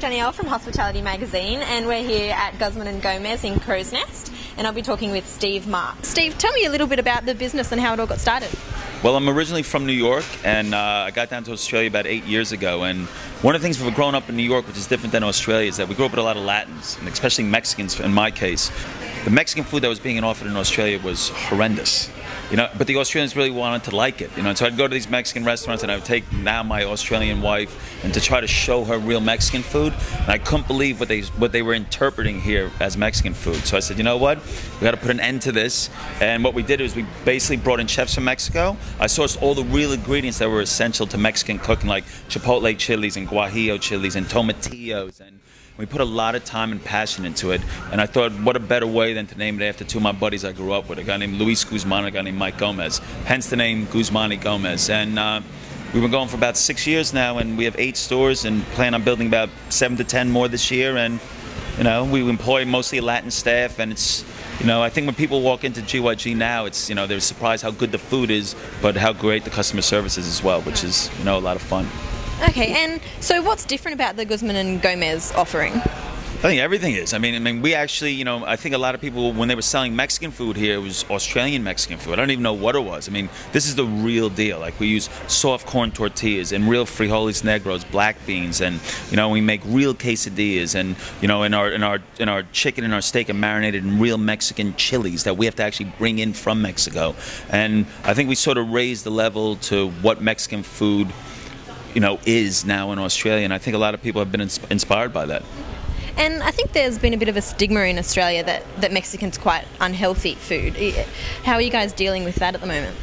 Danielle from Hospitality Magazine, and we're here at Guzman y Gomez in Crow's Nest, and I'll be talking with Steve Mark. Steve, tell me a little bit about the business and how it all got started. Well, I'm originally from New York, and I got down to Australia about 8 years ago. And one of the things for growing up in New York, which is different than Australia, is that we grew up with a lot of Latins, and especially Mexicans in my case. The Mexican food that was being offered in Australia was horrendous. But the Australians really wanted to like it. And so I'd go to these Mexican restaurants, and I would take now my Australian wife and to try to show her real Mexican food. And I couldn't believe what they were interpreting here as Mexican food. So I said, you know what? We got to put an end to this. And what we did is we basically brought in chefs from Mexico. I sourced all the real ingredients that were essential to Mexican cooking, like chipotle chilies and guajillo chilies and tomatillos, and we put a lot of time and passion into it, and I thought, what a better way than to name it after two of my buddies I grew up with, a guy named Luis Guzman and a guy named Mike Gomez, hence the name Guzman y Gomez. And we've been going for about 6 years now, and we have 8 stores and plan on building about 7 to 10 more this year. And we employ mostly Latin staff, and it's I think when people walk into GYG now, it's they're surprised how good the food is, but how great the customer service is as well, which is a lot of fun. Okay, and so what's different about the Guzman y Gomez offering? I think everything is. I mean, we actually, I think a lot of people, when they were selling Mexican food here, it was Australian Mexican food. I don't even know what it was. I mean, this is the real deal. Like, we use soft corn tortillas and real frijoles negros, black beans, and we make real quesadillas, and in our chicken and our steak are marinated in real Mexican chilies that we have to actually bring in from Mexico. And I think we sort of raised the level to what Mexican food is now in Australia, and I think a lot of people have been inspired by that. And I think there's been a bit of a stigma in Australia that Mexican's quite unhealthy food. How are you guys dealing with that at the moment?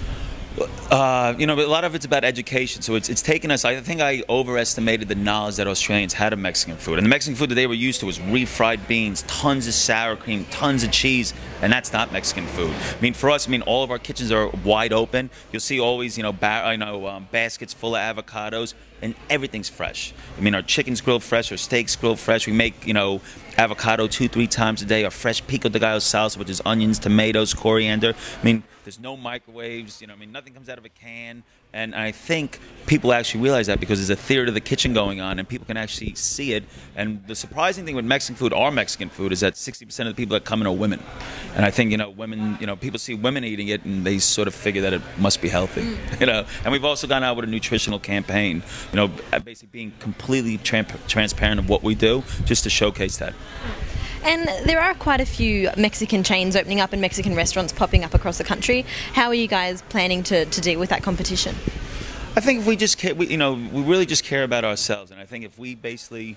But a lot of it's about education. So it's taken us, I think I overestimated the knowledge that Australians had of Mexican food. And the Mexican food that they were used to was refried beans, tons of sour cream, tons of cheese, and that's not Mexican food. I mean, for us, all of our kitchens are wide open. You'll see always, baskets full of avocados, and everything's fresh. Our chicken's grilled fresh, our steak's grilled fresh. We make, avocado 2-3 times a day. Our fresh pico de gallo salsa, which is onions, tomatoes, coriander. There's no microwaves. Nothing comes out of a can. And I think people actually realize that because there's a theater of the kitchen going on, and people can actually see it. And the surprising thing with Mexican food, our Mexican food, is that 60% of the people that come in are women. And I think, women, people see women eating it, and they sort of figure that it must be healthy, And we've also gone out with a nutritional campaign, basically being completely transparent of what we do, just to showcase that. And there are quite a few Mexican chains opening up and Mexican restaurants popping up across the country. How are you guys planning to deal with that competition? I think if we just care, we really just care about ourselves, and I think if we basically,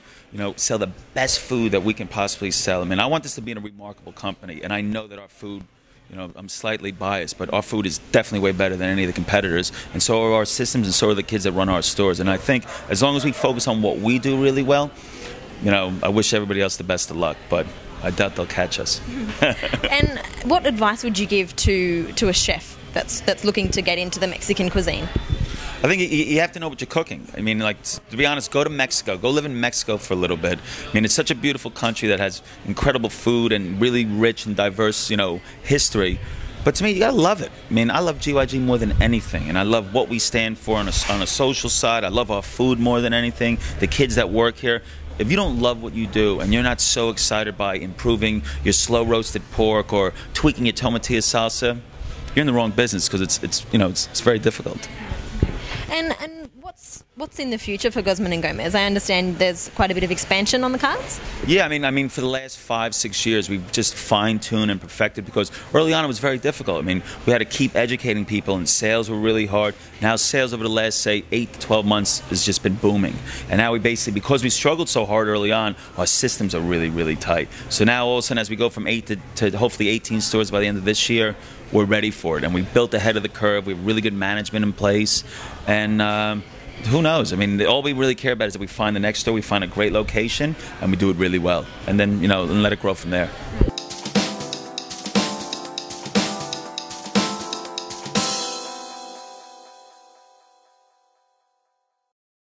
sell the best food that we can possibly sell. I want this to be a remarkable company, and I know that our food, I'm slightly biased, but our food is definitely way better than any of the competitors, and so are our systems, and so are the kids that run our stores. And I think as long as we focus on what we do really well, I wish everybody else the best of luck, but I doubt they'll catch us. And what advice would you give to a chef that's looking to get into the Mexican cuisine? I think you have to know what you're cooking. To be honest, go to Mexico. Go live in Mexico for a little bit. It's such a beautiful country that has incredible food and really rich and diverse, history. But to me, you gotta love it. I love GYG more than anything, and I love what we stand for on a social side. I love our food more than anything. The kids that work here. If you don't love what you do, and you're not so excited by improving your slow roasted pork or tweaking your tomatilla salsa, you're in the wrong business, because it's very difficult. And what's in the future for Guzman y Gomez? I understand there's quite a bit of expansion on the cards. Yeah, for the last 5-6 years, we've just fine-tuned and perfected, because early on it was very difficult. We had to keep educating people, and sales were really hard. Now sales over the last, say, 8 to 12 months has just been booming. And now we basically, because we struggled so hard early on, our systems are really, really tight. So now all of a sudden, as we go from 8 to hopefully 18 stores by the end of this year, we're ready for it. And we built ahead of the curve. We have really good management in place. And who knows? All we really care about is that we find the next store, we find a great location, and we do it really well. And then, and let it grow from there.